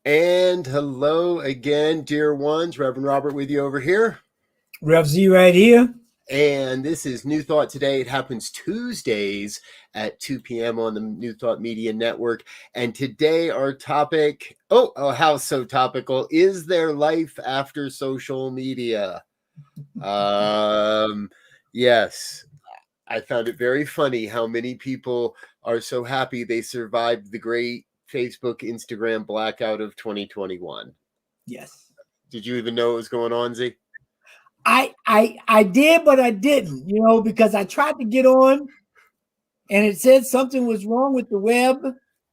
And hello again, dear ones. Reverend Robert with you over here. Rev Z right here. And this is New Thought Today. It happens Tuesdays at 2 p.m. on the New Thought Media Network. And today our topic, how so topical, is there life after social media? Yes. I found it very funny how many people are so happy they survived the great Facebook, Instagram blackout of 2021. Yes. Did you even know what was going on, Z? I did, but I didn't, because I tried to get on and it said something was wrong with the web.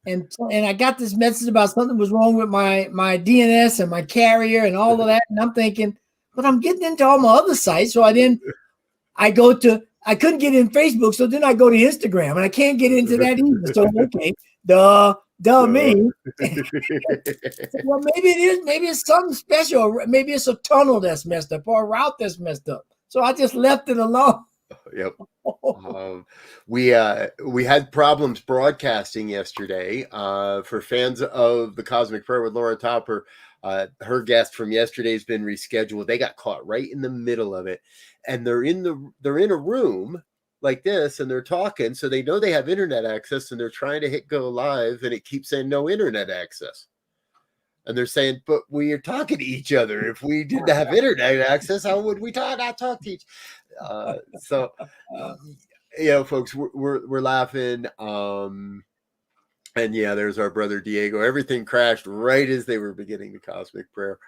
And I got this message about something was wrong with my DNS and my carrier and all of that. And I'm thinking, but I'm getting into all my other sites. So I couldn't get in Facebook. So then I go to Instagram and I can't get into that either. So, okay, me. Well, maybe it's something special. Maybe it's a tunnel that's messed up or a route that's messed up. So I just left it alone. Yep. We had problems broadcasting yesterday. For fans of the Cosmic Prayer with Laura Topper, her guest from yesterday has been rescheduled. They got caught right in the middle of it, and they're in a room like this, and they're talking, so they know they have internet access, and they're trying to hit go live, and it keeps saying no internet access. And they're saying, but we are talking to each other. If we didn't have internet access, how would we not talk to each? So, folks, we're laughing. And yeah, there's our brother Diego. Everything crashed right as they were beginning the Cosmic Prayer.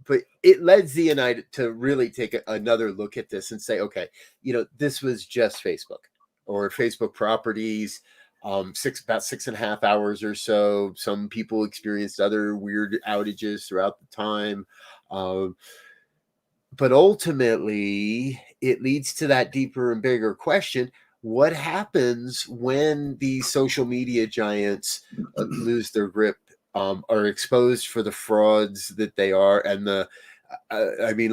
But it led Z and I to really take another look at this and say, okay, this was just Facebook or Facebook properties. About 6.5 hours or so. Some people experienced other weird outages throughout the time. But ultimately, it leads to that deeper and bigger question. What happens when these social media giants lose their grip, are exposed for the frauds that they are? And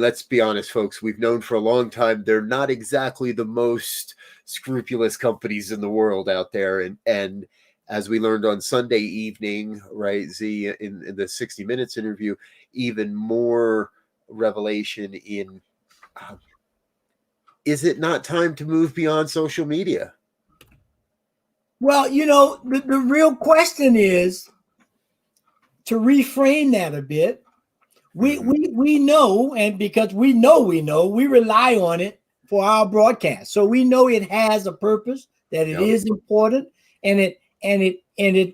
let's be honest, folks, we've known for a long time, they're not exactly the most scrupulous companies in the world out there. And as we learned on Sunday evening, right, Z, in the 60 Minutes interview, even more revelation in, is it not time to move beyond social media? Well, the real question is, to reframe that a bit, we know, and because we rely on it for our broadcast. So we know it has a purpose, that it is important, and it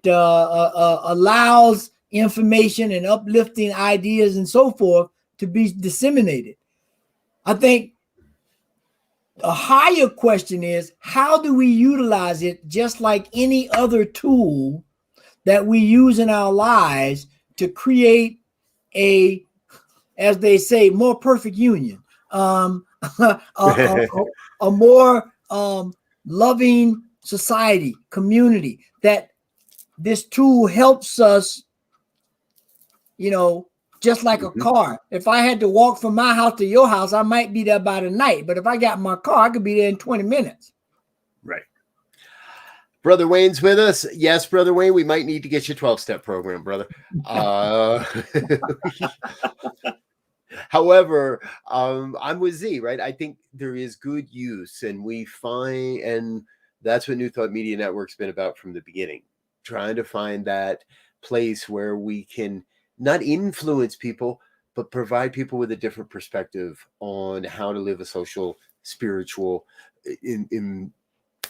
allows information and uplifting ideas and so forth to be disseminated. I think a higher question is, how do we utilize it just like any other tool that we use in our lives to create a, as they say, more perfect union, a more loving society, community, that this tool helps us, just like a car. If I had to walk from my house to your house, I might be there by the night. But if I got my car, I could be there in 20 minutes. Right. Brother Wayne's with us. Yes, Brother Wayne, we might need to get you a 12-step program, brother. However, I'm with Z, right? I think there is good use, and that's what New Thought Media Network's been about from the beginning, trying to find that place where we can not influence people, but provide people with a different perspective on how to live a social, spiritual, in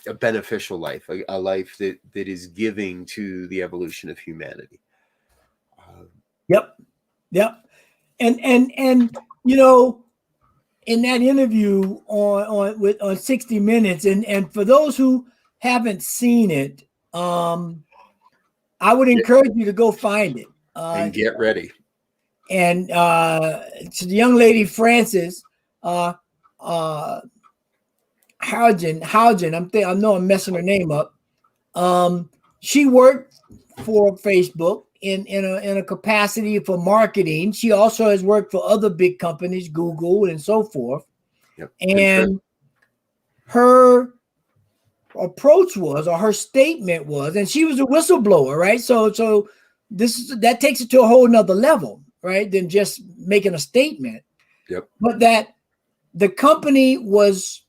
a beneficial life, a life that is giving to the evolution of humanity. Yep. And in that interview on 60 Minutes, and for those who haven't seen it, I would encourage you to go find it and get ready. And to the young lady Frances Haugen, I know I'm messing her name up. She worked for Facebook in a capacity for marketing. She also has worked for other big companies, Google and so forth. Yep. And her approach was, or her statement was, and she was a whistleblower, right? So that takes it to a whole nother level, right? Than just making a statement. Yep. But that the company was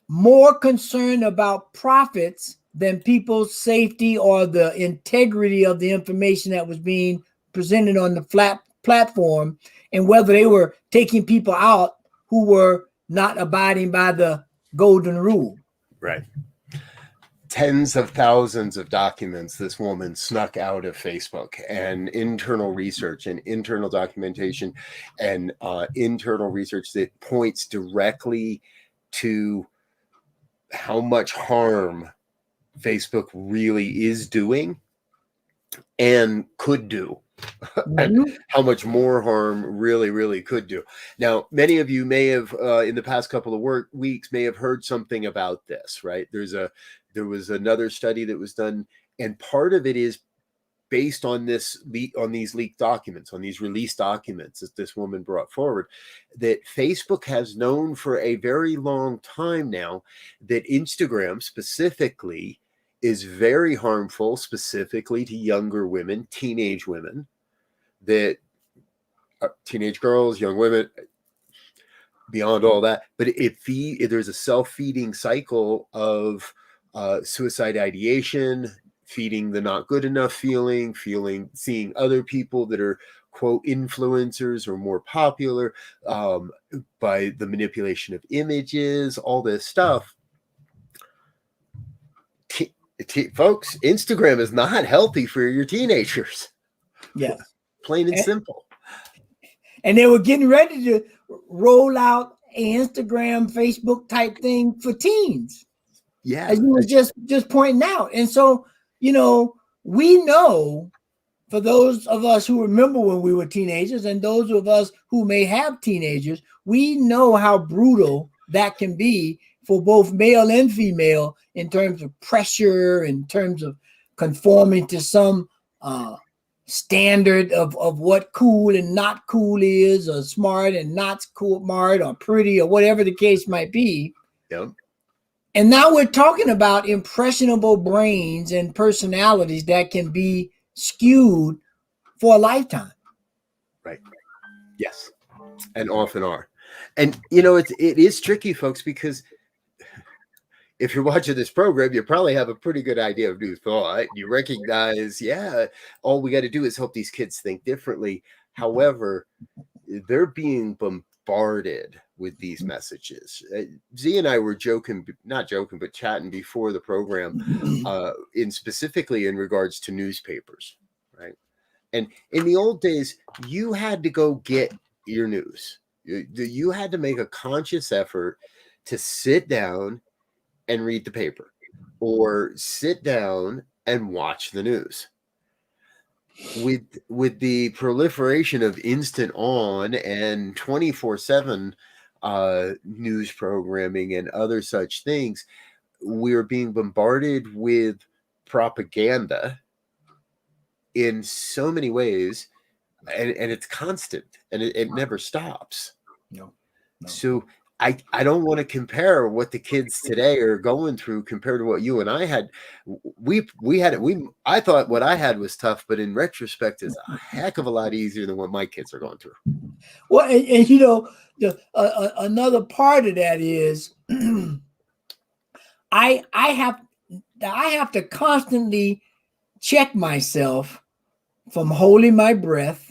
more concerned about profits than people's safety or the integrity of the information that was being presented on the platform, and whether they were taking people out who were not abiding by the golden rule. Right. Tens of thousands of documents this woman snuck out of Facebook, and internal research and internal documentation and internal research that points directly to how much harm Facebook really is doing and could do. And how much more harm really could do. Now, many of you may have in the past couple of weeks may have heard something about this, right? There was another study that was done, and part of it is based on these leaked documents, on these released documents that this woman brought forward, that Facebook has known for a very long time now that Instagram specifically is very harmful, specifically to younger women, teenage women, that teenage girls, young women, beyond all that. But there's a self-feeding cycle of suicide ideation, feeding the not good enough feeling, seeing other people that are quote influencers or more popular by the manipulation of images, all this stuff. Folks, Instagram is not healthy for your teenagers. Yes. Plain and simple. And they were getting ready to roll out an Instagram, Facebook type thing for teens. Yeah. As you were just pointing out. And so, we know, for those of us who remember when we were teenagers and those of us who may have teenagers, we know how brutal that can be for both male and female in terms of pressure, in terms of conforming to some standard of what cool and not cool is, or smart and not smart, or pretty, or whatever the case might be. Yep. And now we're talking about impressionable brains and personalities that can be skewed for a lifetime. Right. Yes. And often are. And, it is tricky, folks, because if you're watching this program, you probably have a pretty good idea of new thought. You recognize, all we got to do is help these kids think differently. However, they're being bombarded with these messages. Z and I were not joking, but chatting before the program, specifically in regards to newspapers, right? And in the old days, you had to go get your news. You had to make a conscious effort to sit down and read the paper, or sit down and watch the news. With the proliferation of instant on and 24/7 news programming and other such things, we're being bombarded with propaganda in so many ways, and it's constant, and it never stops. No. So I don't want to compare what the kids today are going through compared to what you and I had. I thought what I had was tough, but in retrospect, is a heck of a lot easier than what my kids are going through. Well, and another part of that is I have to constantly check myself from holding my breath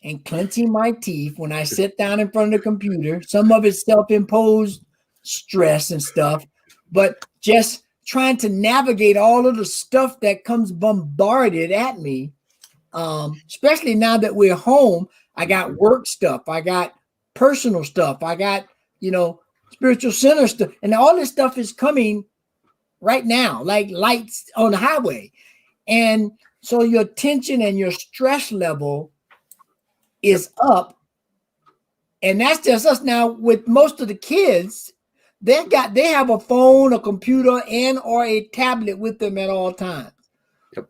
and clenching my teeth when I sit down in front of the computer. Some of it's self-imposed stress and stuff, but just trying to navigate all of the stuff that comes bombarded at me, especially now that we're home. I got work stuff, I got personal stuff, I got, spiritual center stuff, and all this stuff is coming right now, like lights on the highway. And so your tension and your stress level is up, and that's just us. Now, with most of the kids, they have a phone, a computer, and or a tablet with them at all times. Yep.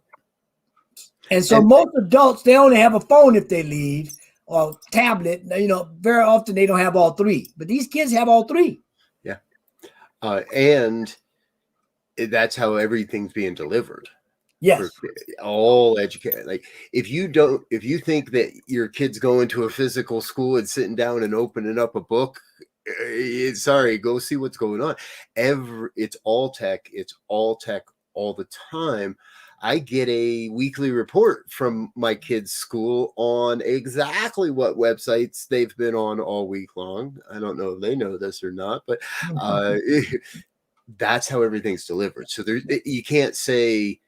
And so most adults, they only have a phone if they leave, or tablet. Very often they don't have all three, but these kids have all three. Yeah. And that's how everything's being delivered. Yes. all education. Like if you think that your kid's going to a physical school and sitting down and opening up a book, sorry, go see what's going on. It's all tech all the time. I get a weekly report from my kids' school on exactly what websites they've been on all week long. I don't know if they know this or not, but that's how everything's delivered. So you can't say,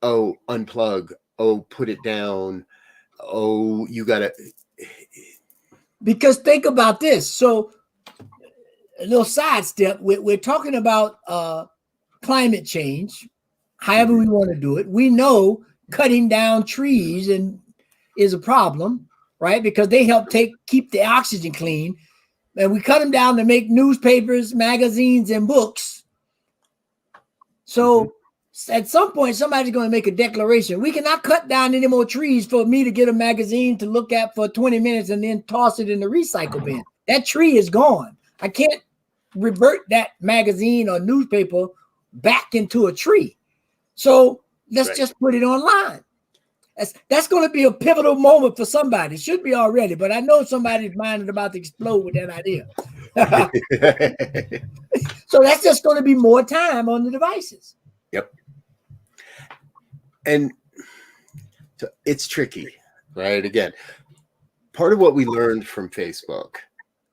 oh, unplug, oh, put it down, oh, you gotta. Because think about this. So a little sidestep. We're talking about climate change, however we want to do it. We know cutting down trees is a problem, right? Because they help keep the oxygen clean. And we cut them down to make newspapers, magazines, and books. So at some point, somebody's going to make a declaration. We cannot cut down any more trees for me to get a magazine to look at for 20 minutes and then toss it in the recycle bin. That tree is gone. I can't revert that magazine or newspaper back into a tree. So let's just put it online. That's going to be a pivotal moment for somebody. It should be already, but I know somebody's mind is about to explode with that idea. So that's just going to be more time on the devices. Yep. And so it's tricky, right? Again, part of what we learned from Facebook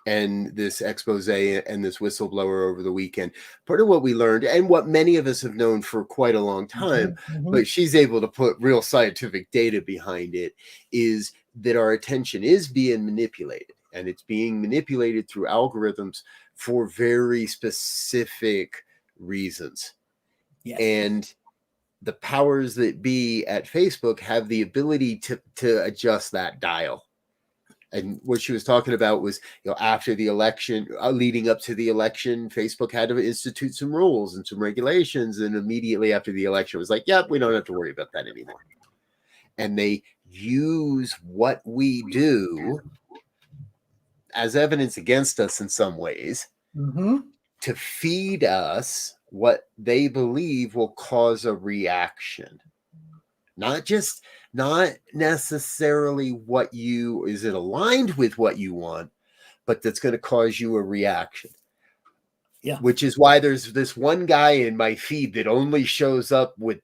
and this expose and this whistleblower over the weekend, part of what we learned and what many of us have known for quite a long time, but she's able to put real scientific data behind it, is that our attention is being manipulated, and it's being manipulated through algorithms for very specific reasons. Yes. And the powers that be at Facebook have the ability to adjust that dial. And what she was talking about was, after the election, leading up to the election, Facebook had to institute some rules and some regulations. And immediately after the election, it was like, yep, we don't have to worry about that anymore. And they use what we do as evidence against us in some ways to feed us what they believe will cause a reaction. Not necessarily is it aligned with what you want, but that's going to cause you a reaction. Yeah. Which is why there's this one guy in my feed that only shows up with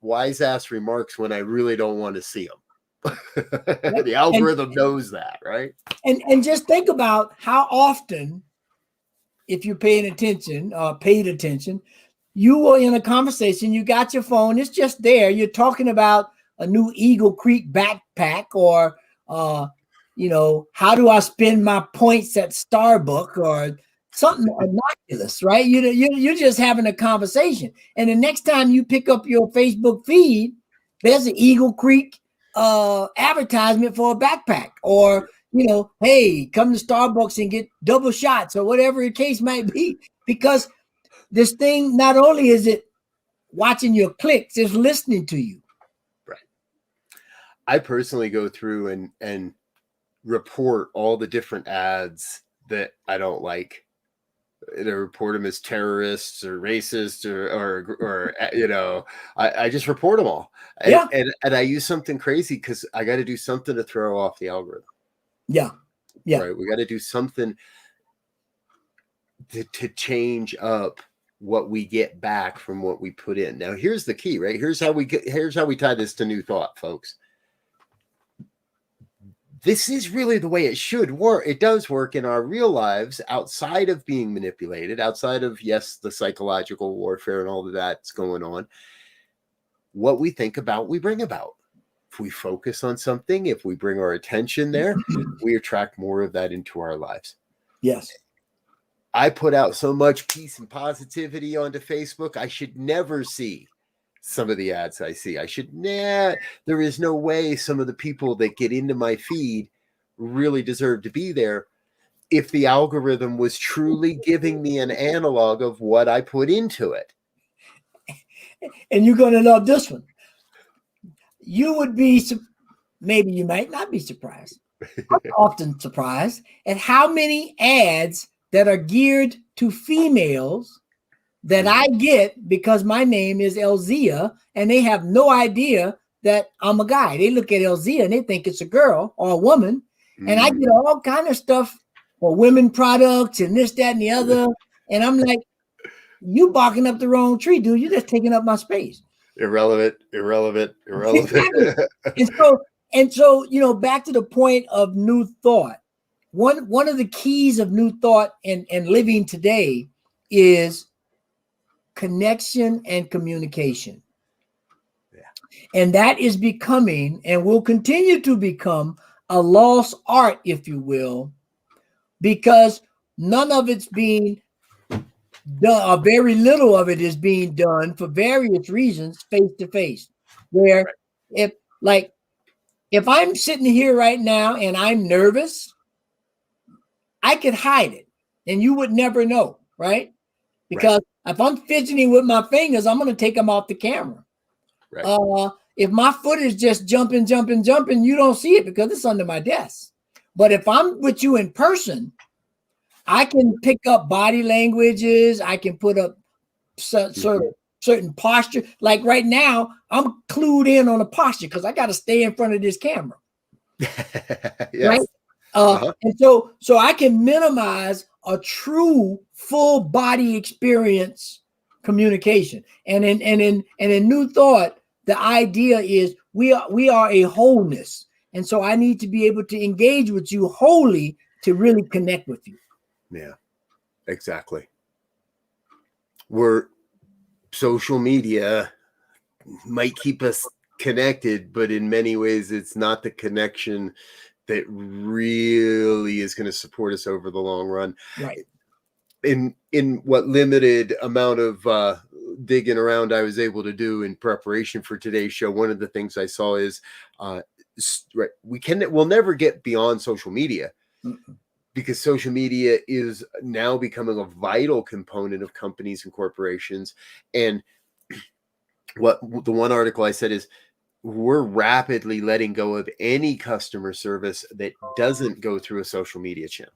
wise ass remarks when I really don't want to see them. The algorithm knows that, right? And just think about how often, if you're paying attention or paid attention, you were in a conversation, you got your phone, it's just there. You're talking about a new Eagle Creek backpack, or, how do I spend my points at Starbucks, or something innocuous, right? You're just having a conversation. And the next time you pick up your Facebook feed, there's an Eagle Creek advertisement for a backpack, or, hey, come to Starbucks and get double shots, or whatever the case might be. Because this thing, not only is it watching your clicks, it's listening to you. Right. I personally go through and report all the different ads that I don't like. I report them as terrorists or racist or I just report them all. And I use something crazy because I got to do something to throw off the algorithm. Yeah. Right. We got to do something to change up what we get back from what we put in. Now, here's the key, right? Here's how we tie this to New Thought, folks. This is really the way it should work. It does work in our real lives outside of being manipulated, outside of, yes, the psychological warfare and all of that's going on. What we think about, we bring about. If we focus on something, if we bring our attention there, we attract more of that into our lives. Yes. I put out so much peace and positivity onto Facebook. I should never see some of the ads I see. There is no way some of the people that get into my feed really deserve to be there if the algorithm was truly giving me an analog of what I put into it. And you're going to love this one. You would be, maybe you might not be surprised. I'm often surprised at how many ads that are geared to females that I get because my name is Elzia, and they have no idea that I'm a guy. They look at Elzia and they think it's a girl or a woman. And I get all kind of stuff for women products and this, that, and the other. And I'm like, you barking up the wrong tree, dude. You're just taking up my space. Irrelevant. Exactly. and so, you know, back to the point of new thought. One of the keys of new thought and living today is connection and communication. Yeah. And that is becoming and will continue to become a lost art, if you will, because none of it's being done, or very little of it is being done for various reasons, face to face. Where if I'm sitting here right now and I'm nervous, I could hide it and you would never know, right? Because if I'm fidgeting with my fingers, I'm going to take them off the camera. Right. If my foot is just jumping, you don't see it because it's under my desk. But if I'm with you in person, I can pick up body languages. I can put up certain posture. Like right now, I'm clued in on a posture because I got to stay in front of this camera. Yes. Right? And so I can minimize a true full body experience communication. And in new thought, the idea is we are a wholeness. And so I need to be able to engage with you wholly to really connect with you. Yeah, exactly. Social media might keep us connected, but in many ways it's not the connection that really is going to support us over the long run. Right. In what limited amount of digging around I was able to do in preparation for today's show, one of the things I saw is we'll never get beyond social media. Mm-hmm. Because social media is now becoming a vital component of companies and corporations. And what the one article I said is we're rapidly letting go of any customer service that doesn't go through a social media channel.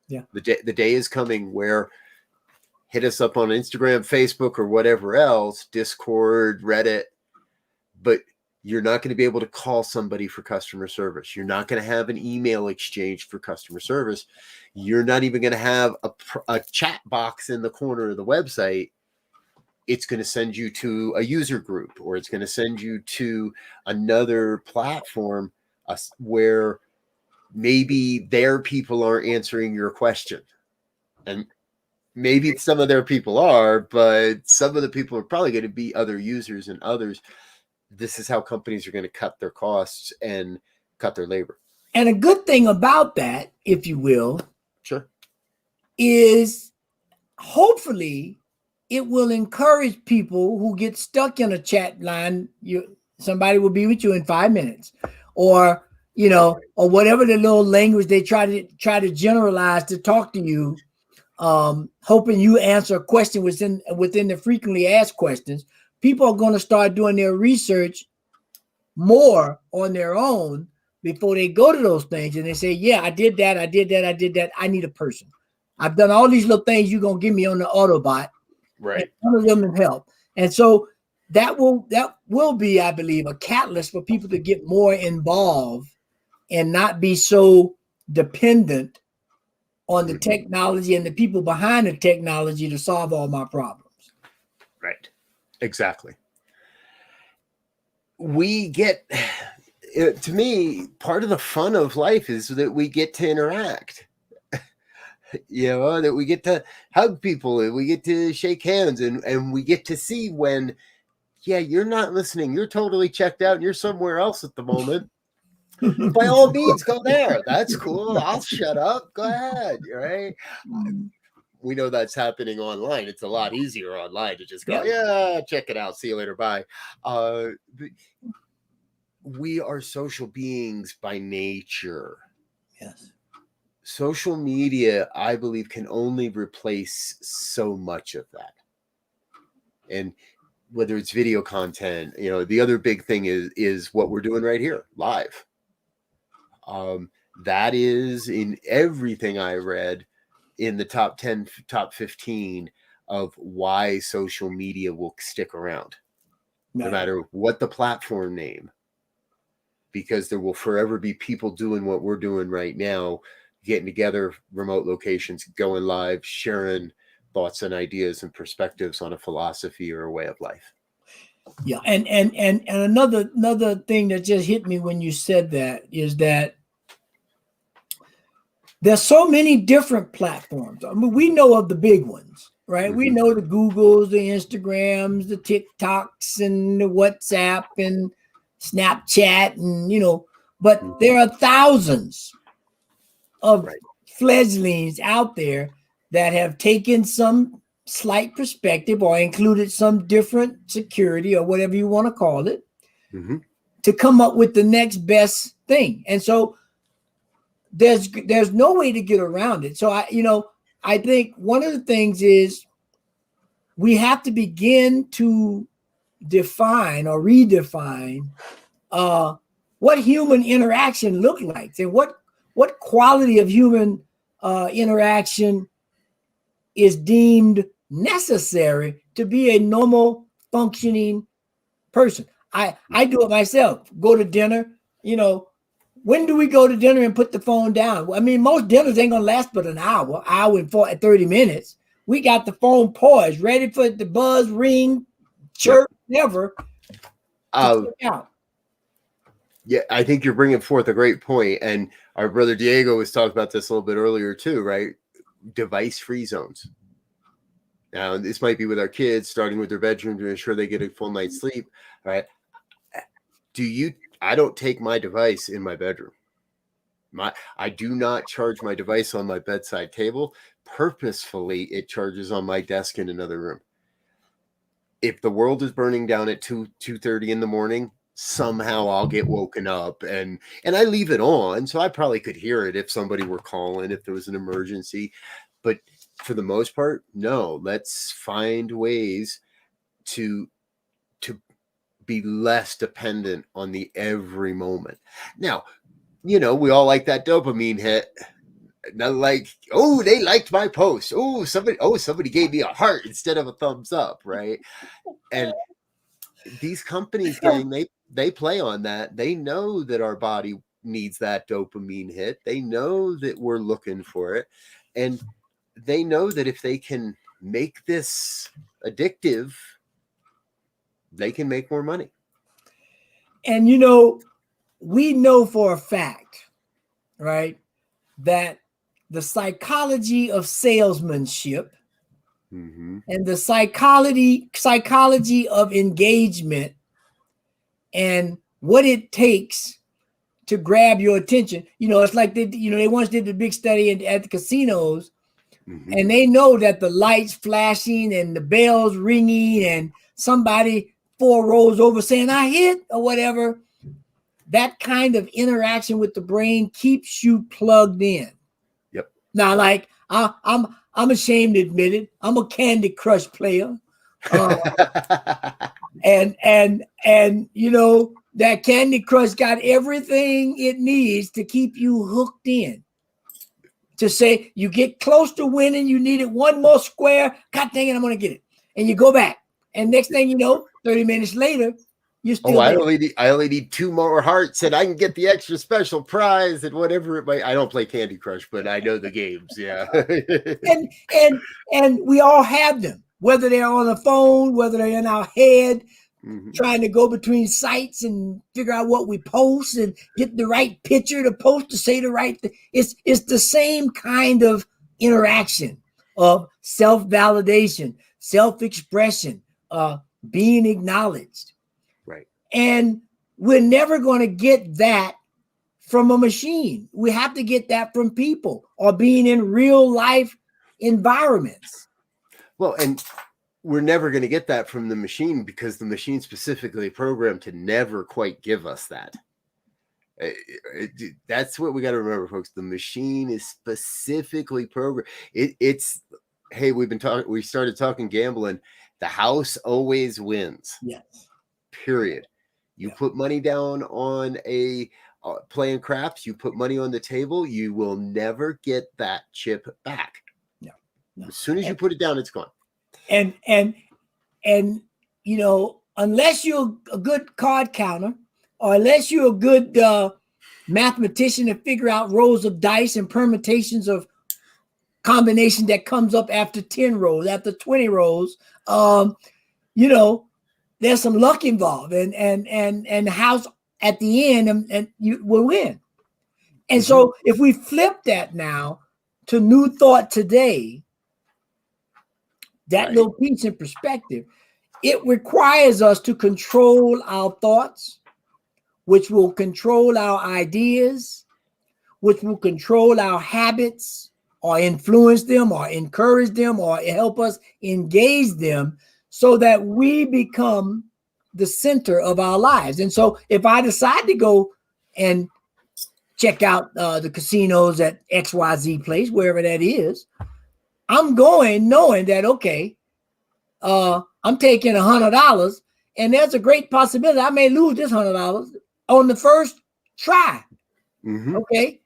Yeah. The day is coming where hit us up on Instagram, Facebook, or whatever else, Discord, Reddit, but you're not going to be able to call somebody for customer service. You're not going to have an email exchange for customer service. You're not even going to have a chat box in the corner of the website. It's going to send you to a user group, or it's going to send you to another platform where maybe their people aren't answering your question. And maybe some of their people are, but some of the people are probably going to be other users and others. This is how companies are going to cut their costs and cut their labor. And a good thing about that, if you will, sure, is hopefully it will encourage people who get stuck in a chat line. Somebody will be with you in 5 minutes, or or whatever the little language they try to generalize to talk to you, hoping you answer a question within the frequently asked questions. People are going to start doing their research more on their own before they go to those things. And they say, yeah, I did that. I need a person. I've done all these little things you're going to give me on the Autobot. Right. None of them have helped. And so that will be, I believe, a catalyst for people to get more involved and not be so dependent on the technology and the people behind the technology to solve all my problems. Right. Exactly. We get, to me, part of the fun of life is that we get to interact. That we get to hug people and we get to shake hands and we get to see when, you're not listening. You're totally checked out and you're somewhere else at the moment. By all means, go there. That's cool. I'll shut up. Go ahead. Right. We know that's happening online. It's a lot easier online to just go, check it out. See you later. Bye. We are social beings by nature. Yes. Social media, I believe, can only replace so much of that. And whether it's video content, the other big thing is what we're doing right here, live. That is in everything I read in the top 10, top 15 of why social media will stick around, no Right. matter what the platform name, because there will forever be people doing what we're doing right now, getting together, remote locations, going live, sharing thoughts and ideas and perspectives on a philosophy or a way of life. Yeah, and another thing that just hit me when you said that is that there's so many different platforms. I mean, we know of the big ones, right? We know the Googles, the Instagrams, the TikToks, and the WhatsApp and Snapchat, and but there are thousands of fledglings out there that have taken some slight perspective or included some different security or whatever you want to call it to come up with the next best thing. And so there's no way to get around it. So I think one of the things is we have to begin to define or redefine what human interaction look like, and what quality of human interaction is deemed necessary to be a normal functioning person. I do it myself. Go to dinner, when do we go to dinner and put the phone down? I mean, most dinners ain't gonna last but an hour and 30 minutes. We got the phone poised, ready for the buzz, ring, chirp, never. Out. Yeah, I think you're bringing forth a great point, and our brother Diego was talking about this a little bit earlier too, right? Device-free zones. Now, this might be with our kids, starting with their bedroom to ensure they get a full night's sleep, right? I don't take my device in my bedroom. I do not charge my device on my bedside table. Purposefully, it charges on my desk in another room. If the world is burning down at 2:30 in the morning, somehow I'll get woken up, and I leave it on, so I probably could hear it if somebody were calling, if there was an emergency. But for the most part, no. Let's find ways to be less dependent on the every moment. Now, we all like that dopamine hit. Not like, oh, they liked my post. Oh, somebody gave me a heart instead of a thumbs up, right? And these companies, gang, they play on that. They know that our body needs that dopamine hit. They know that we're looking for it. And they know that if they can make this addictive, they can make more money. And we know for a fact, right, that the psychology of salesmanship and the psychology of engagement and what it takes to grab your attention. It's like they once did the big study at the casinos, and they know that the lights flashing and the bells ringing and somebody 4 rows over saying I hit or whatever, that kind of interaction with the brain keeps you plugged in. Yep. Now, like I'm ashamed to admit it, I'm a Candy Crush player, and that Candy Crush got everything it needs to keep you hooked in. To say you get close to winning, you needed one more square. God dang it, I'm gonna get it, and you go back, and next thing you know, 30 minutes later, you're still. I only need 2 more hearts, and I can get the extra special prize and whatever it might. I don't play Candy Crush, but I know the games. Yeah, and we all have them, whether they're on the phone, whether they're in our head. Trying to go between sites and figure out what we post and get the right picture to post to say the right thing. It's the same kind of interaction of self-validation, self-expression, being acknowledged. Right. And we're never going to get that from a machine. We have to get that from people or being in real life environments. Well, and we're never going to get that from the machine because the machine specifically programmed to never quite give us that. That's what we got to remember, folks. The machine is specifically programmed. It's hey, we started talking gambling. The house always wins. Yes. Period. You put money down on a playing craps. You put money on the table. You will never get that chip back. No. As soon as you put it down, it's gone. and unless you're a good card counter, or unless you're a good mathematician to figure out rows of dice and permutations of combination that comes up after 10 rows, after 20 rows, there's some luck involved, and the house at the end, and you will win. And so if we flip that now to New Thought Today, that little piece in perspective, it requires us to control our thoughts, which will control our ideas, which will control our habits, or influence them, or encourage them, or help us engage them, so that we become the center of our lives. And so if I decide to go and check out the casinos at XYZ place, wherever that is, I'm going knowing that, okay, I'm taking $100, and there's a great possibility I may lose this $100 on the first try. Okay.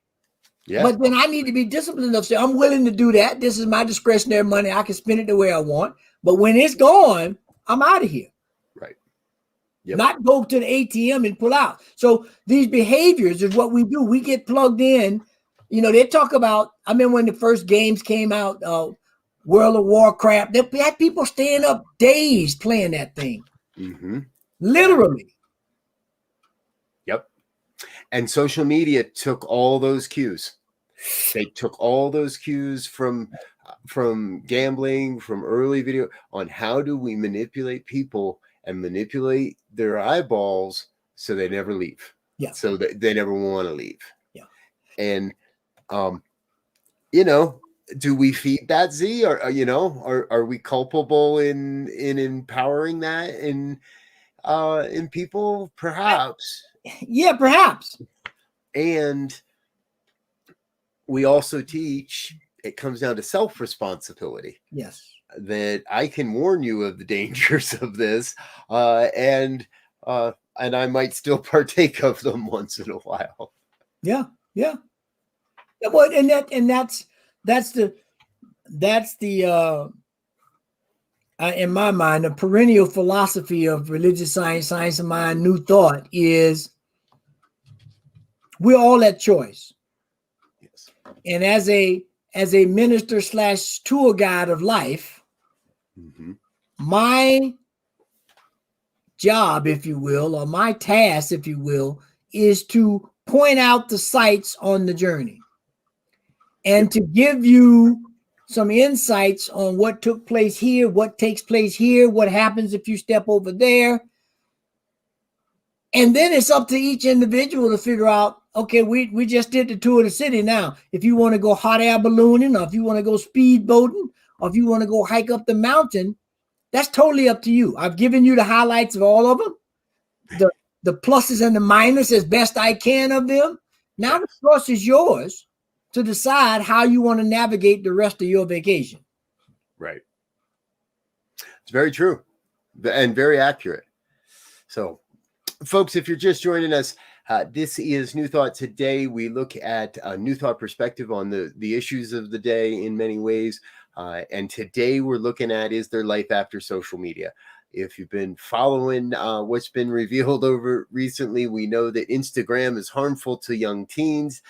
Yeah. But then I need to be disciplined enough to say, I'm willing to do that. This is my discretionary money. I can spend it the way I want. But when it's gone, I'm out of here. Right. Yep. Not go to the ATM and pull out. So these behaviors is what we do. We get plugged in. They talk about, I mean, when the first games came out, World of Warcraft, they had people staying up days playing that thing. Literally. Yep. And social media took all those cues. They took all those cues from gambling, from early video, on how do we manipulate people and manipulate their eyeballs so they never leave. Yeah. So that they never want to leave. Yeah. And do we feed that, Z? Or are we culpable in empowering that in people? Perhaps. Yeah, perhaps. And we also teach, it comes down to self-responsibility. Yes. That I can warn you of the dangers of this, and I might still partake of them once in a while. Yeah. Well, and that's the in my mind, the perennial philosophy of religious science, science of mind, new thought is we're all at choice. Yes. And as a minister / tour guide of life, my job, if you will, or my task, if you will, is to point out the sights on the journey and to give you some insights on what took place here, what takes place here, what happens if you step over there. And then it's up to each individual to figure out, okay, we just did the tour of the city. Now, if you want to go hot air ballooning, or if you want to go speed boating, or if you want to go hike up the mountain, that's totally up to you. I've given you the highlights of all of them, the pluses and the minuses as best I can of them. Now the choice is yours to decide how you want to navigate the rest of your vacation. Right. It's very true and very accurate. So, folks, if you're just joining us, this is New Thought Today. We look at a New Thought perspective on the issues of the day in many ways. And today we're looking at, is there life after social media? If you've been following what's been revealed over recently, we know that Instagram is harmful to young teens.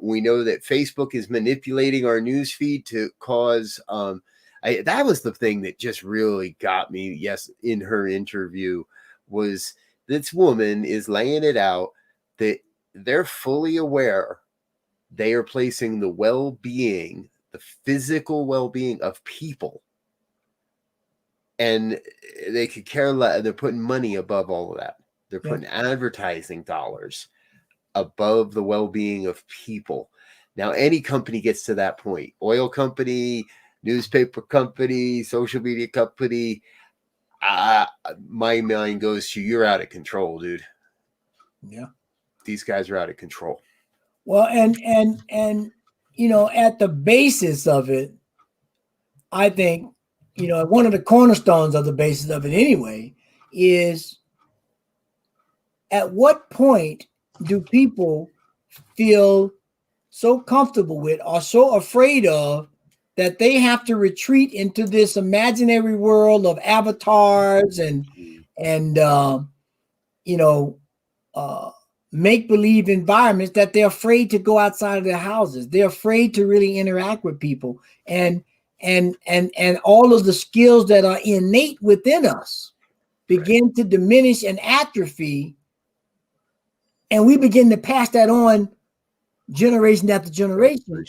We know that Facebook is manipulating our news feed to cause that was the thing that just really got me. Yes, in her interview, was this woman is laying it out that they're fully aware they are placing the well-being, the physical well-being of people, and they could care less. They're putting money above all of that. They're putting advertising dollars above the well-being of people. Now, any company gets to that point. Oil company, newspaper company, social media company. My mind goes to, you're out of control, dude. Yeah. These guys are out of control. Well, and at the basis of it, I think, one of the cornerstones of the basis of it anyway is, at what point do people feel so comfortable with or so afraid of that they have to retreat into this imaginary world of avatars and make-believe environments, that they're afraid to go outside of their houses. They're afraid to really interact with people, and all of the skills that are innate within us begin to diminish and atrophy, and we begin to pass that on generation after generation.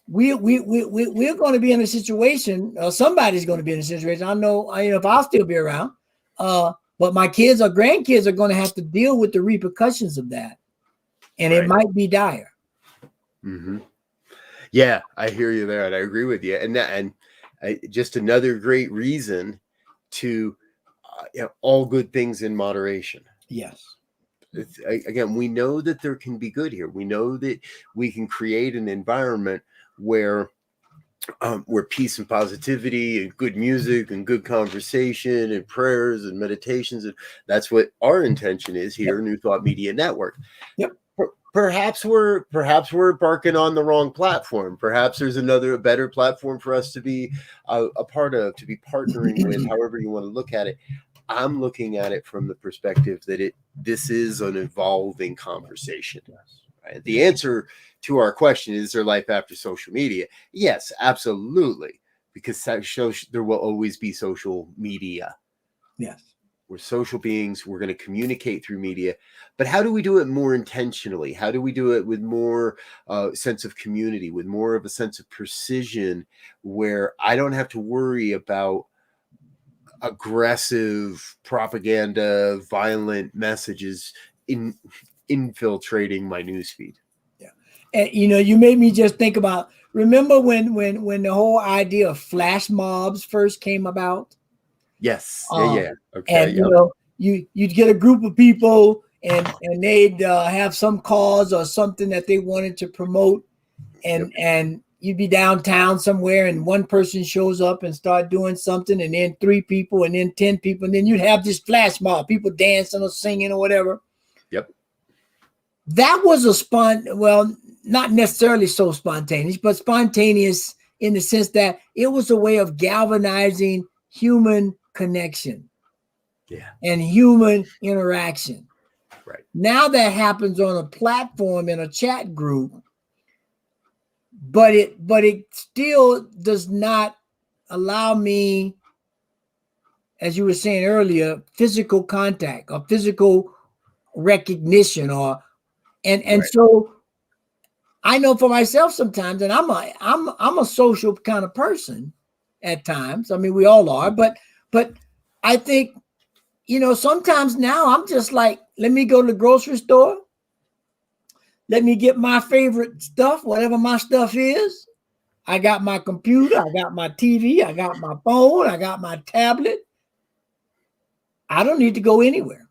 We're going to be in a situation, or somebody's going to be in a situation. I know if I'll still be around, but my kids or grandkids are going to have to deal with the repercussions of that, and it might be dire. Mm-hmm. Yeah, I hear you there, and I agree with you. And just another great reason to all good things in moderation. Yes. Again, we know that there can be good here. We know that we can create an environment where peace and positivity and good music and good conversation and prayers and meditations, and that's what our intention is here, New Thought Media Network. Yep. Perhaps we're barking on the wrong platform. Perhaps there's a better platform for us to be a part of, to be partnering with, however you want to look at it. I'm looking at it from the perspective that this is an evolving conversation. Right? The answer to our question, is there life after social media? Yes, absolutely. Because there will always be social media. Yes. We're social beings. We're going to communicate through media. But how do we do it more intentionally? How do we do it with more sense of community, with more of a sense of precision, where I don't have to worry about aggressive propaganda, violent messages infiltrating my newsfeed? Yeah. And you made me just think about, remember when the whole idea of flash mobs first came about? Yes. Yeah. Okay. And you'd get a group of people and they'd have some cause or something that they wanted to promote, and you'd be downtown somewhere and one person shows up and start doing something, and then 3 people and then 10 people, and then you'd have this flash mob, people dancing or singing or whatever. Yep. That was not necessarily so spontaneous, but spontaneous in the sense that it was a way of galvanizing human connection and human interaction. Right. Now that happens on a platform in a chat group, but it still does not allow me, as you were saying earlier, physical contact or physical recognition, so I know for myself sometimes, and I'm a social kind of person at times. I mean, we all are, but I think, sometimes now I'm just like, let me go to the grocery store. Let me get my favorite stuff, whatever my stuff is. I got my computer, I got my TV, I got my phone, I got my tablet. I don't need to go anywhere.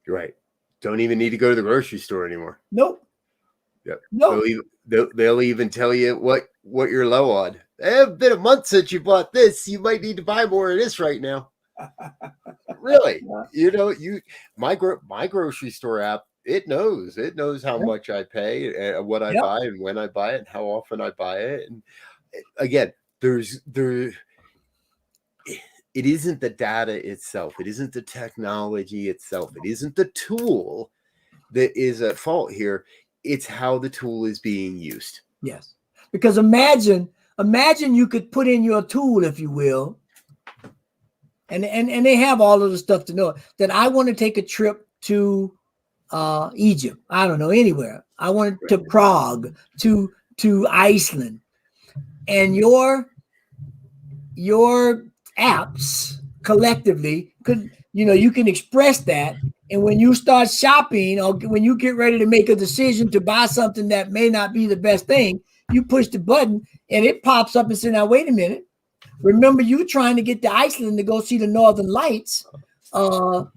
Right. Don't even need to go to the grocery store anymore. Nope. Yep. No. They'll even tell you what you're low on. It's been a month since you bought this. You might need to buy more of this right now. Really? My grocery store app, it knows how much I pay and what I buy and when I buy it and how often I buy it. And again, it isn't the data itself. It isn't the technology itself. It isn't the tool that is at fault here. It's how the tool is being used. Yes. Because imagine you could put in your tool, if you will, and they have all of the stuff to know that I want to take a trip to Egypt. I don't know, anywhere. I went to Prague, to Iceland, and your apps collectively could, you can express that. And when you start shopping, or when you get ready to make a decision to buy something that may not be the best thing, you push the button and it pops up and says, now, wait a minute. Remember, you trying to get to Iceland to go see the Northern Lights, and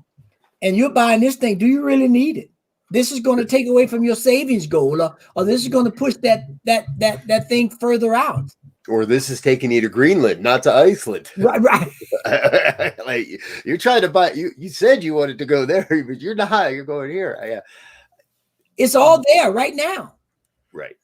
you're buying this thing. Do you really need it? This is going to take away from your savings goal, or this is going to push that thing further out. Or this is taking you to Greenland, not to Iceland. Right. Like, you're trying to buy. You said you wanted to go there, but you're not. You're going here. Yeah. It's all there right now. Right.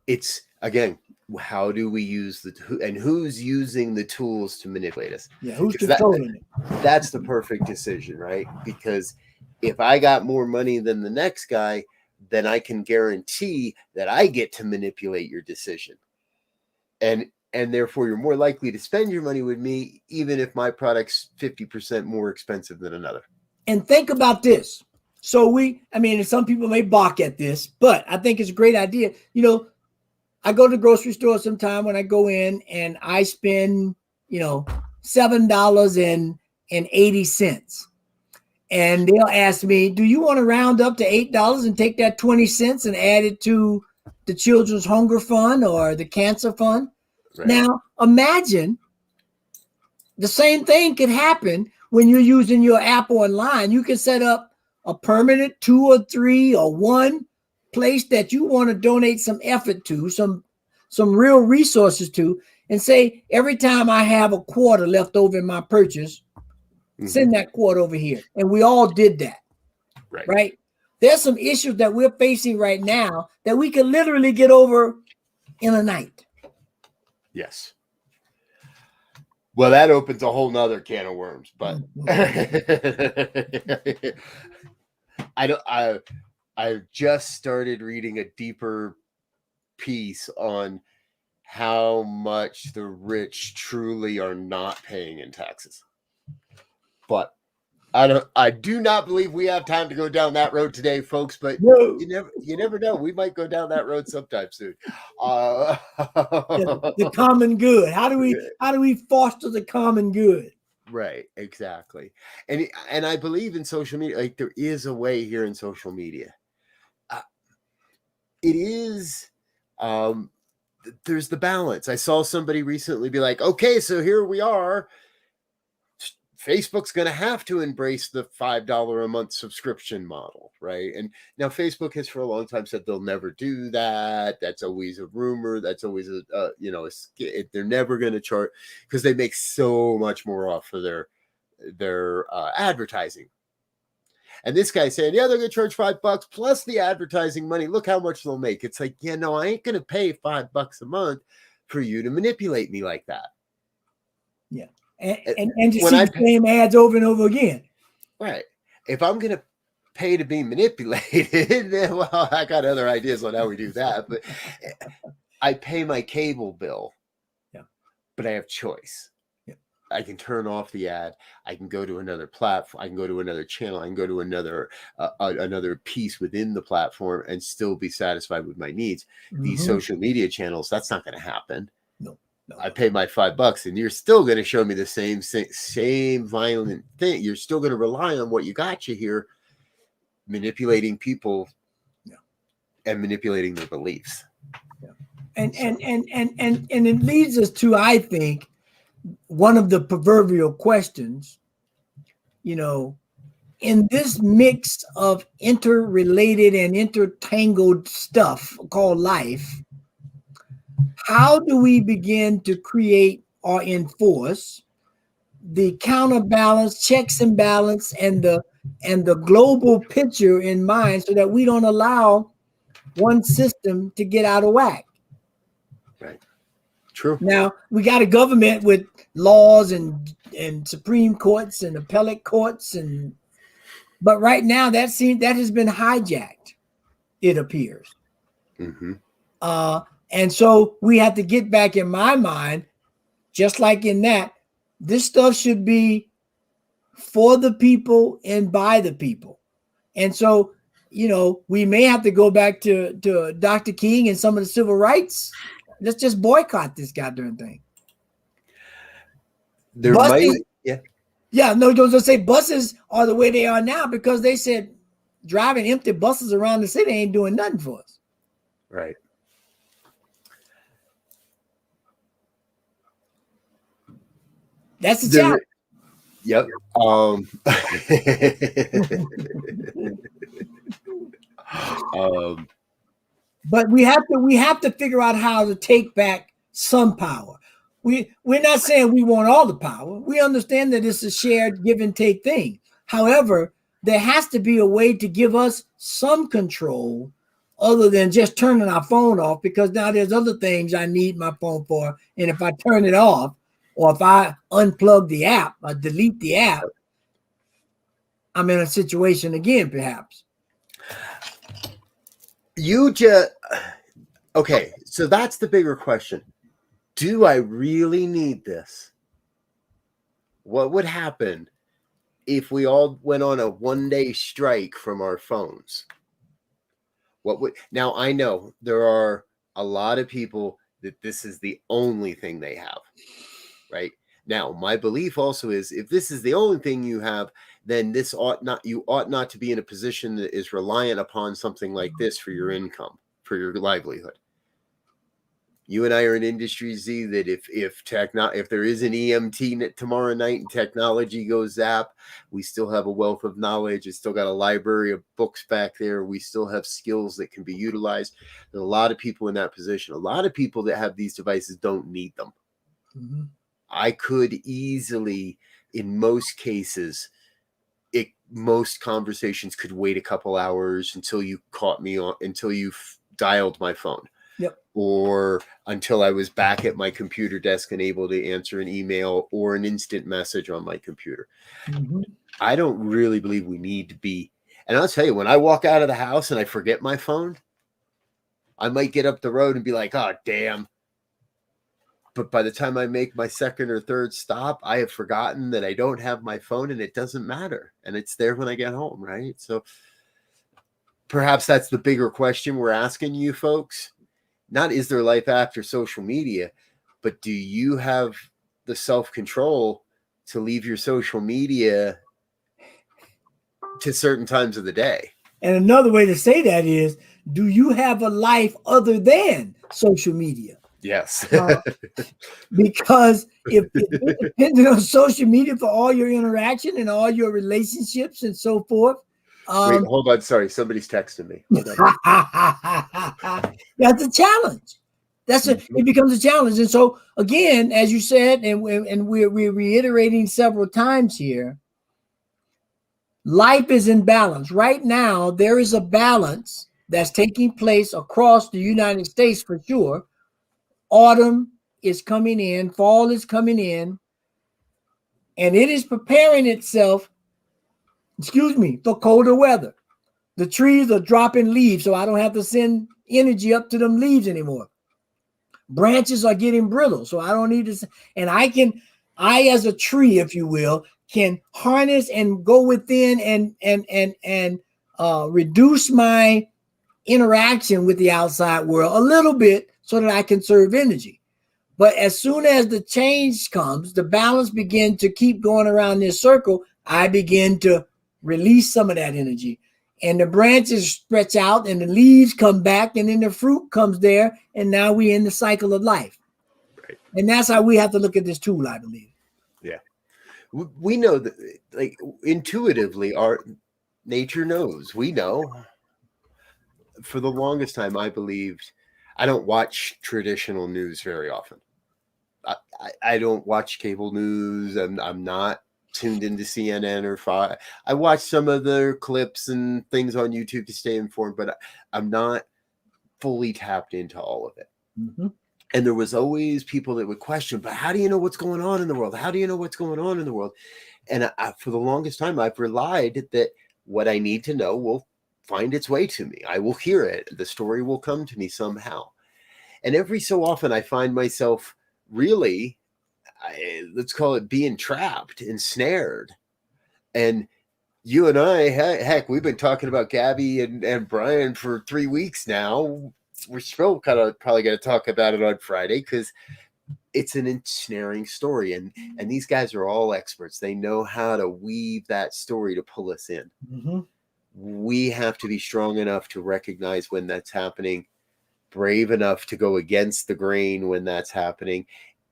It's, again, how do we use and who's using the tools to manipulate us? Yeah, who's controlling it? That's the perfect decision, right? Because if I got more money than the next guy, then I can guarantee that I get to manipulate your decision. And therefore you're more likely to spend your money with me, even if my product's 50% more expensive than another. And think about this. So some people may balk at this, but I think it's a great idea. I go to the grocery store sometime when I go in and I spend, $7.80. And they'll ask me, do you want to round up to $8 and take that 20 cents and add it to the Children's Hunger Fund or the Cancer Fund? Right. Now, imagine the same thing could happen when you're using your app online. You can set up a permanent 2 or 3 or 1 place that you want to donate some effort to, some real resources to, and say, every time I have a quarter left over in my purchase, send that quarter over here. And we all did that, right? There's some issues that we're facing right now that we can literally get over in a night. Yes. Well, that opens a whole nother can of worms, but I've just started reading a deeper piece on how much the rich truly are not paying in taxes. But I do not believe we have time to go down that road today, folks. But you never know. We might go down that road sometime soon. The common good. How do we foster the common good? Right, exactly. And I believe in social media. Like, there is a way here in social media. It is. There's the balance. I saw somebody recently be like, okay, so here we are. Facebook's going to have to embrace the $5 a month subscription model, right? And now Facebook has for a long time said they'll never do that. That's always a rumor. That's always they're never going to charge, because they make so much more off of their advertising. And this guy's saying, yeah, they're going to charge $5 plus the advertising money. Look how much they'll make. It's like, yeah, no, I ain't going to pay $5 a month for you to manipulate me like that. Yeah. And to see the same ads over and over again. Right. If I'm going to pay to be manipulated, then, well, I got other ideas on how we do that. But I pay my cable bill. Yeah. But I have choice. Yeah. I can turn off the ad. I can go to another platform. I can go to another channel. I can go to another piece within the platform and still be satisfied with my needs. Mm-hmm. These social media channels, that's not going to happen. No. I pay my $5 and you're still going to show me the same violent thing. You're still going to rely on what you got you here, manipulating people and manipulating their beliefs. Yeah. And it leads us to, I think, one of the proverbial questions, in this mix of interrelated and intertangled stuff called life. How do we begin to create or enforce the counterbalance, checks and balance, and the global picture in mind, so that we don't allow one system to get out of whack? Right. True. Now, we got a government with laws and Supreme Courts and appellate courts, but right now that has been hijacked, it appears. Mm-hmm. And so we have to get back, in my mind, just like in that, this stuff should be for the people and by the people. And so, we may have to go back to Dr. King and some of the civil rights. Let's just boycott this goddamn thing. Yeah, no, don't say buses are the way they are now, because they said driving empty buses around the city ain't doing nothing for us. Right. That's the challenge. Yep. But we have to figure out how to take back some power. We're not saying we want all the power. We understand that it's a shared give and take thing. However, there has to be a way to give us some control other than just turning our phone off, because now there's other things I need my phone for. And if I turn it off, or if I unplug the app or delete the app, I'm in a situation again, perhaps. Okay, so that's the bigger question. Do I really need this? What would happen if we all went on a one-day strike from our phones? Now, I know there are a lot of people that this is the only thing they have, right? Now, my belief also is, if this is the only thing you have, then you ought not to be in a position that is reliant upon something like this for your income, for your livelihood. You and I are in industries, Z, that if there is an EMT tomorrow night and technology goes zap, we still have a wealth of knowledge. It's still got a library of books back there. We still have skills that can be utilized. There are a lot of people in that position. A lot of people that have these devices don't need them. Mm-hmm. I could easily, in most cases, most conversations could wait a couple hours until you caught me on, until you dialed my phone. Yep. Or until I was back at my computer desk and able to answer an email or an instant message on my computer. Mm-hmm. I don't really believe we need to be. And I'll tell you, when I walk out of the house and I forget my phone, I might get up the road and be like, oh, damn. But by the time I make my second or third stop, I have forgotten that I don't have my phone, and it doesn't matter. And it's there when I get home, right? So perhaps that's the bigger question we're asking you folks. Not is there life after social media, but do you have the self-control to leave your social media to certain times of the day? And another way to say that is, do you have a life other than social media? Yes. Because if you're dependent on social media for all your interaction and all your relationships and so forth. Wait, hold on. Sorry, somebody's texting me. That's a challenge. It becomes a challenge. And so, again, as you said, and we're reiterating several times here, life is in balance. Right now, there is a balance that's taking place across the United States for sure. Autumn is coming in, fall is coming in, and it is preparing itself, for colder weather. The trees are dropping leaves, so I don't have to send energy up to them leaves anymore. Branches are getting brittle, so I don't need to. And I as a tree, if you will, can harness and go within and reduce my interaction with the outside world a little bit so that I can serve energy. But as soon as the change comes, the balance begins to keep going around this circle, I begin to release some of that energy. And the branches stretch out and the leaves come back and then the fruit comes there. And now we're in the cycle of life. Right. And that's how we have to look at this tool, I believe. Yeah. We know that, like, intuitively, our nature knows. We know. For the longest time, I believed, I don't watch traditional news very often. I don't watch cable news. I'm not tuned into CNN or Fox. I watch some of their clips and things on YouTube to stay informed, but I'm not fully tapped into all of it. Mm-hmm. And there was always people that would question, but how do you know what's going on in the world? How do you know what's going on in the world? And for the longest time, I've relied that what I need to know will find its way to me. I will hear it. The story will come to me somehow. And every so often I find myself really, let's call it, being trapped, ensnared. And you and I, heck, we've been talking about Gabby and Brian for 3 weeks now. We're still kind of probably going to talk about it on Friday because it's an ensnaring story. And these guys are all experts. They know how to weave that story to pull us in. Mm-hmm. We have to be strong enough to recognize when that's happening, brave enough to go against the grain when that's happening.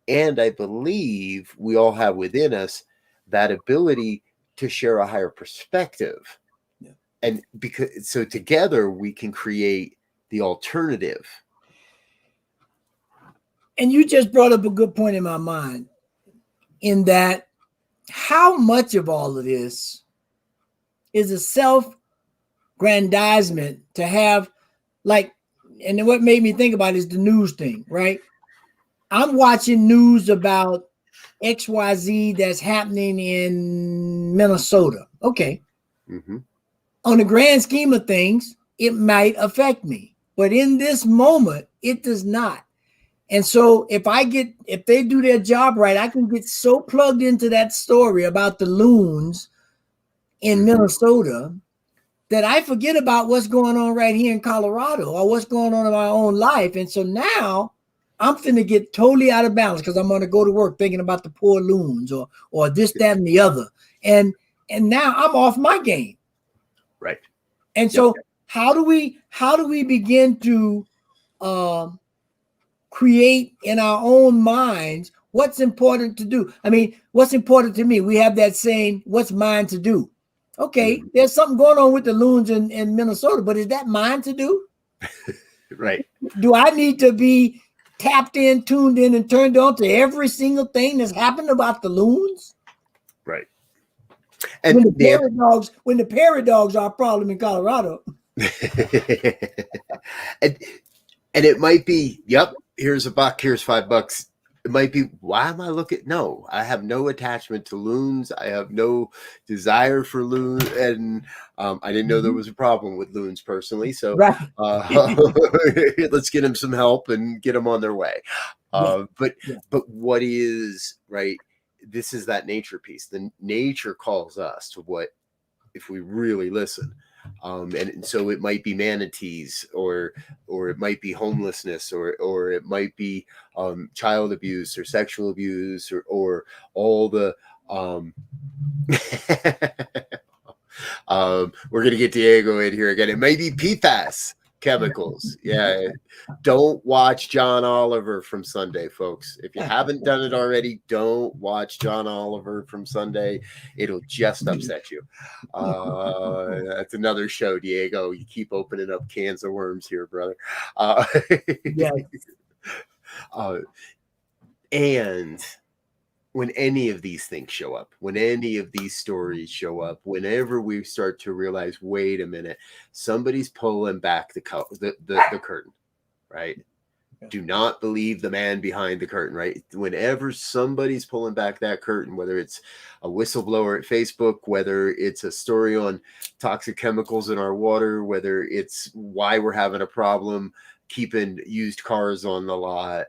And I believe we all have within us that ability to share a higher perspective. Yeah. And so together we can create the alternative. And you just brought up a good point in my mind, in that how much of all of this is a self-grandizement to have like, and then what made me think about it is the news thing, right? I'm watching news about XYZ that's happening in Minnesota. Okay. Mm-hmm. On the grand scheme of things, it might affect me, but in this moment, it does not. And so if they do their job right, I can get so plugged into that story about the loons in Minnesota that I forget about what's going on right here in Colorado or what's going on in my own life. And so now I'm finna get totally out of balance because I'm gonna go to work thinking about the poor loons or this, that, and the other. And now I'm off my game. Right. And so how do we begin to create in our own minds what's important to do? I mean, what's important to me? We have that saying, what's mine to do? Okay, there's something going on with the loons in Minnesota, but is that mine to do? Right. Do I need to be tapped in, tuned in, and turned on to every single thing that's happened about the loons? Right. And when the prairie dogs are a problem in Colorado. and it might be, yep, here's a buck, here's $5. It might be, why am I looking? No, I have no attachment to loons. I have no desire for loons. And I didn't know there was a problem with loons personally. So right. Let's get them some help and get them on their way. But what is, right, this is that nature piece. The nature calls us to what, if we really listen. And so it might be manatees, or it might be homelessness, or it might be child abuse or sexual abuse, or all the we're gonna get Diego in here again. It may be PFAS chemicals. Yeah. Don't watch John Oliver from Sunday, folks. If you haven't done it already, don't watch John Oliver from Sunday. It'll just upset you. That's another show, Diego. You keep opening up cans of worms here, brother. And when any of these things show up, when any of these stories show up, whenever we start to realize, wait a minute, somebody's pulling back the curtain, right? Do not believe the man behind the curtain, right? Whenever somebody's pulling back that curtain, whether it's a whistleblower at Facebook, whether it's a story on toxic chemicals in our water, whether it's why we're having a problem keeping used cars on the lot,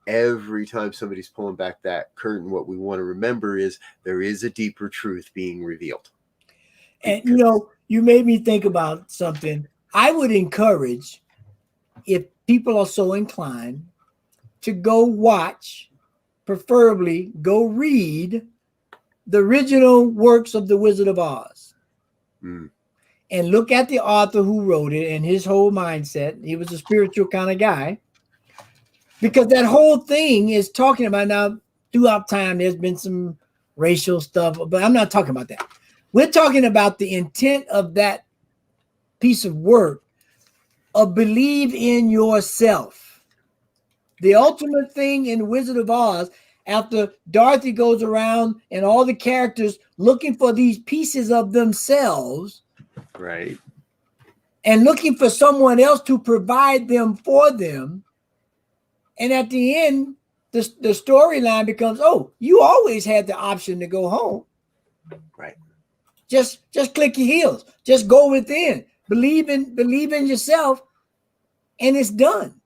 every time somebody's pulling back that curtain, what we want to remember is there is a deeper truth being revealed. And, you made me think about something. I would encourage, if people are so inclined, to go watch, preferably go read the original works of The Wizard of Oz. And look at the author who wrote it and his whole mindset. He was a spiritual kind of guy. Because that whole thing is talking about, now throughout time, there's been some racial stuff, but I'm not talking about that. We're talking about the intent of that piece of work of believe in yourself. The ultimate thing in Wizard of Oz, after Dorothy goes around and all the characters looking for these pieces of themselves, right, and looking for someone else to provide them for them. And at the end, the storyline becomes, oh, you always had the option to go home. Right. Just click your heels. Just go within. Believe in yourself, and it's done.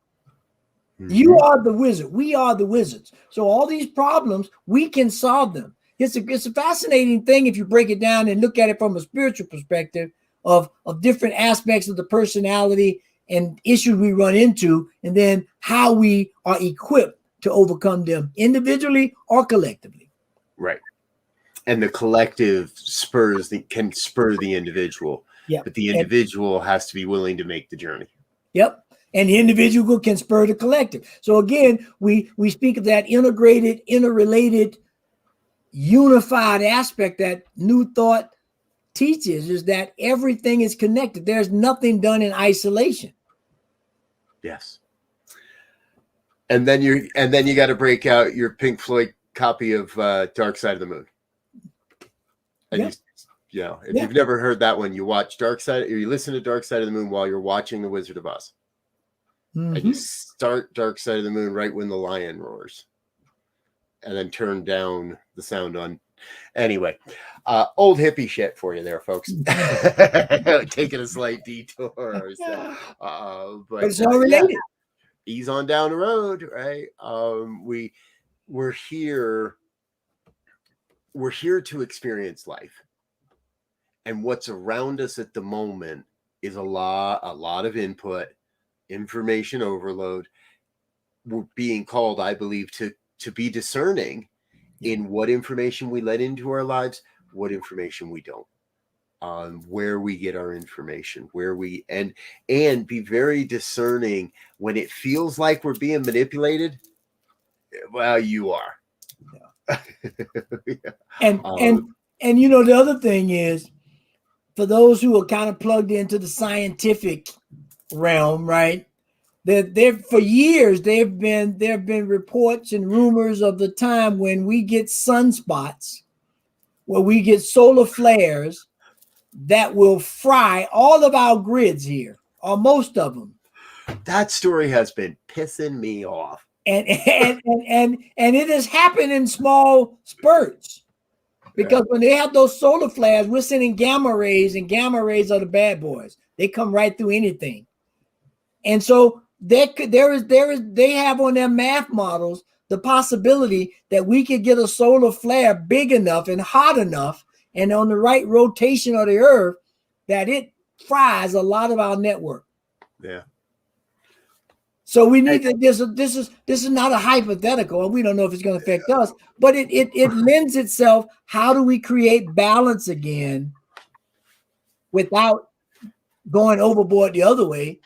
You are the wizard. We are the wizards. So all these problems, we can solve them. It's a fascinating thing if you break it down and look at it from a spiritual perspective of different aspects of the personality and issues we run into, and then how we are equipped to overcome them individually or collectively. Right. And the collective can spur the individual. Yeah. But the individual has to be willing to make the journey. Yep. And the individual can spur the collective. So again, we speak of that integrated, interrelated, unified aspect that New Thought teaches, is that everything is connected. There's nothing done in isolation. Yes. And then you got to break out your Pink Floyd copy of Dark Side of the Moon. And if you've never heard that one, you watch Dark Side, or you listen to Dark Side of the Moon while you're watching The Wizard of Oz. And you start Dark Side of the Moon right when the lion roars, and then turn down the sound on. Anyway, old hippie shit for you there, folks. Taking a slight detour. But it's all related. Ease on down the road, right? We're here to experience life, and what's around us at the moment is a lot of input, information overload. We're being called, I believe, to be discerning in what information we let into our lives, what information we don't, where we get our information, where we and be very discerning when it feels like we're being manipulated. Well, you are. Yeah. And you know, the other thing is, for those who are kind of plugged into the scientific realm, right? That for years there have been reports and rumors of the time when we get sunspots, where we get solar flares that will fry all of our grids here, or most of them. That story has been pissing me off. And it has happened in small spurts. Because when they have those solar flares, we're sending gamma rays, and gamma rays are the bad boys. They come right through anything. And so they have on their math models the possibility that we could get a solar flare big enough and hot enough and on the right rotation of the earth that it fries a lot of our network. Yeah. So we need to, this is not a hypothetical, and we don't know if it's going to affect us, but it lends itself. How do we create balance again without going overboard the other way?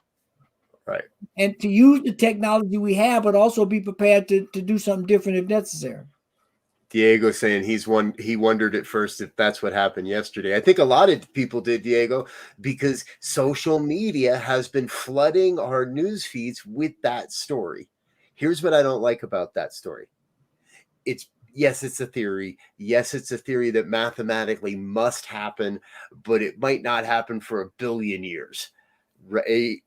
Right. And to use the technology we have, but also be prepared to do something different if necessary. Diego saying he wondered at first if that's what happened yesterday. I think a lot of people did, Diego, because social media has been flooding our news feeds with that story. Here's what I don't like about that story. Yes, it's a theory. Yes, it's a theory that mathematically must happen, but it might not happen for 1 billion years. Right.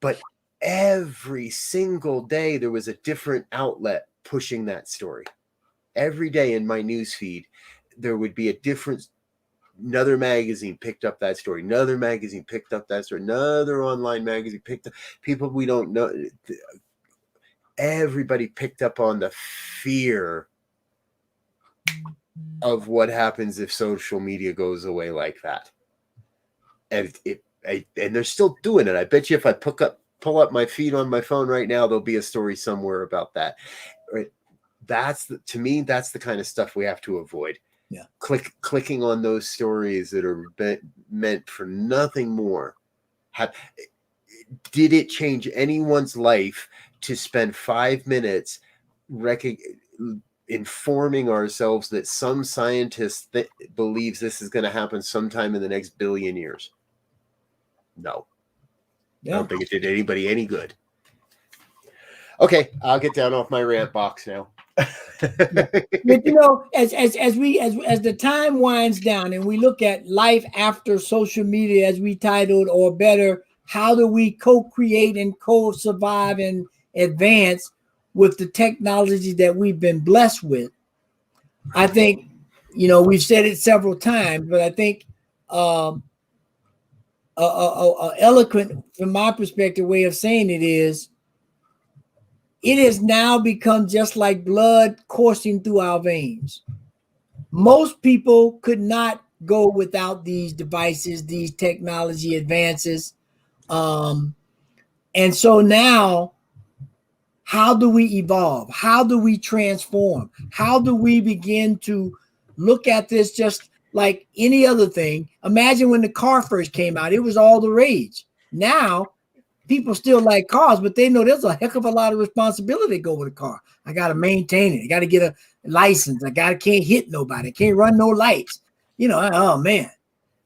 But every single day there was a different outlet pushing that story. Every day in my news feed, there would be a different. Another magazine picked up that story. Another magazine picked up that story. Another online magazine picked up. People we don't know. Everybody picked up on the fear of what happens if social media goes away like that. And they're still doing it. I bet you if I pull up my feed on my phone right now, there'll be a story somewhere about that. Right? To me, that's the kind of stuff we have to avoid. Yeah. Clicking on those stories that are meant for nothing more. Did it change anyone's life to spend 5 minutes informing ourselves that some scientist believes this is going to happen sometime in the next 1 billion years? No. Yeah. I don't think it did anybody any good. Okay, I'll get down off my rant box now. But you know, as the time winds down and we look at life after social media, as we titled, or better, how do we co-create and co-survive and advance with the technology that we've been blessed with? I think, you know, we've said it several times, but I think eloquent, from my perspective, way of saying it is, it has now become just like blood coursing through our veins. Most people could not go without these devices, these technology advances. And so now, how do we evolve? How do we transform? How do we begin to look at this just like any other thing? Imagine when the car first came out, it was all the rage. Now, people still like cars, but they know there's a heck of a lot of responsibility to go with a car. I got to maintain it. I got to get a license. Can't hit nobody. Can't run no lights. You know, oh man.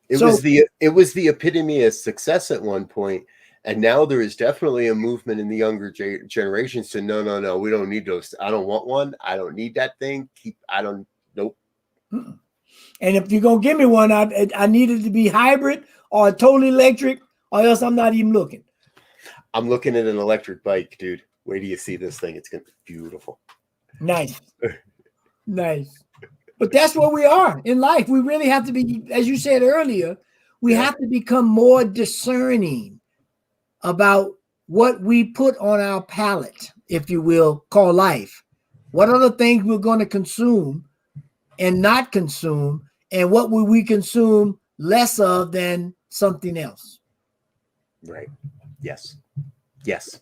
It was the epitome of success at one point. And now there is definitely a movement in the younger generations to no, we don't need those. I don't want one. I don't need that thing. Nope. And if you're going to give me one, I need it to be hybrid or totally electric, or else I'm not even looking. I'm looking at an electric bike, dude. Wait till you see this thing. It's gonna be beautiful. Nice. Nice. But that's where we are in life. We really have to be, as you said earlier, we have to become more discerning about what we put on our palate, if you will, call life. What are the things we're going to consume and not consume, and what will we consume less of than something else? Right. Yes. Yes.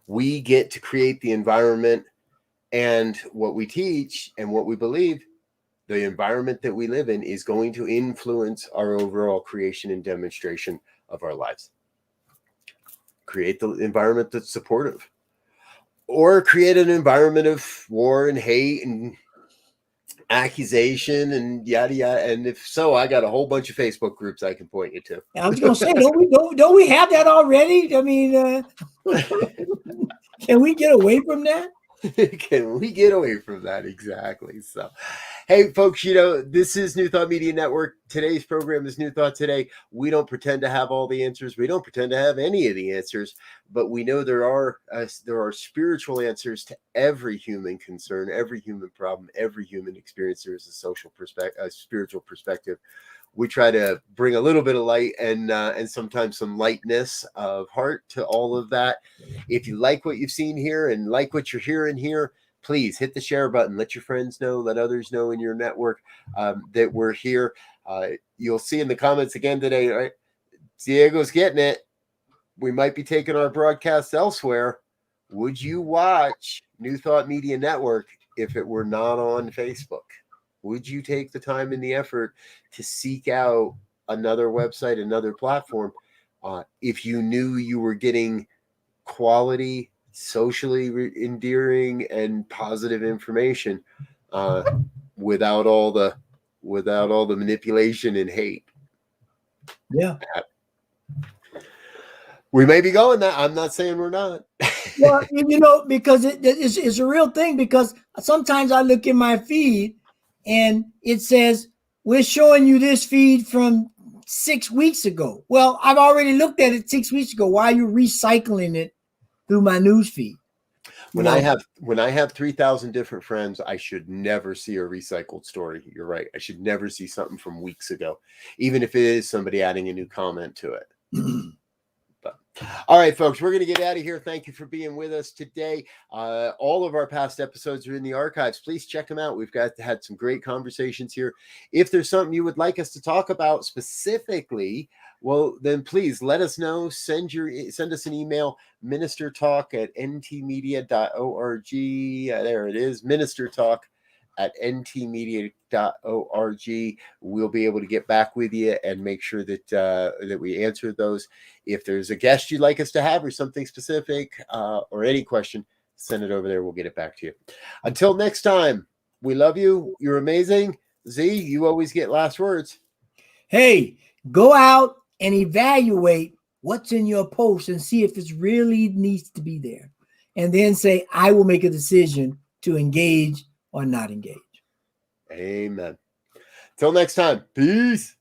We get to create the environment, and what we teach and what we believe, the environment that we live in is going to influence our overall creation and demonstration of our lives. Create the environment that's supportive, or create an environment of war and hate and accusation and yada yada. And if so, I got a whole bunch of Facebook groups I can point you to. I was going to say, don't we have that already? I mean, can we get away from that? Can we get away from that? Exactly. So, hey, folks, this is New Thought Media Network. Today's program is New Thought Today. We don't pretend to have all the answers. We don't pretend to have any of the answers, but we know there are spiritual answers to every human concern, every human problem, every human experience. There is a social perspective, a spiritual perspective. We try to bring a little bit of light and sometimes some lightness of heart to all of that. If you like what you've seen here and like what you're hearing here, please hit the share button. Let your friends know, let others know in your network that we're here. You'll see in the comments again today, right? Diego's getting it. We might be taking our broadcasts elsewhere. Would you watch New Thought Media Network if it were not on Facebook? Would you take the time and the effort to seek out another website, another platform, if you knew you were getting quality, socially endearing, and positive information without all the manipulation and hate? Yeah. We may be going that. I'm not saying we're not. Well, because it's a real thing, because sometimes I look in my feed and it says, we're showing you this feed from 6 weeks ago. Well, I've already looked at it 6 weeks ago. Why are you recycling it through my news feed? When I have 3,000 different friends, I should never see a recycled story. You're right. I should never see something from weeks ago, even if it is somebody adding a new comment to it. All right, folks, we're going to get out of here. Thank you for being with us today. All of our past episodes are in the archives. Please check them out. We've had some great conversations here. If there's something you would like us to talk about specifically, well, then please let us know. Send us an email, ministertalk@ntmedia.org. There it is, ministertalk@ntmedia.org. We'll be able to get back with you and make sure that we answer those. If there's a guest you'd like us to have or something specific or any question, send it over there. We'll get it back to you. Until next time, we love you. You're amazing. Z, you always get last words. Hey, go out and evaluate what's in your post and see if it really needs to be there. And then say, I will make a decision to engage or not engage. Amen. Till next time. Peace.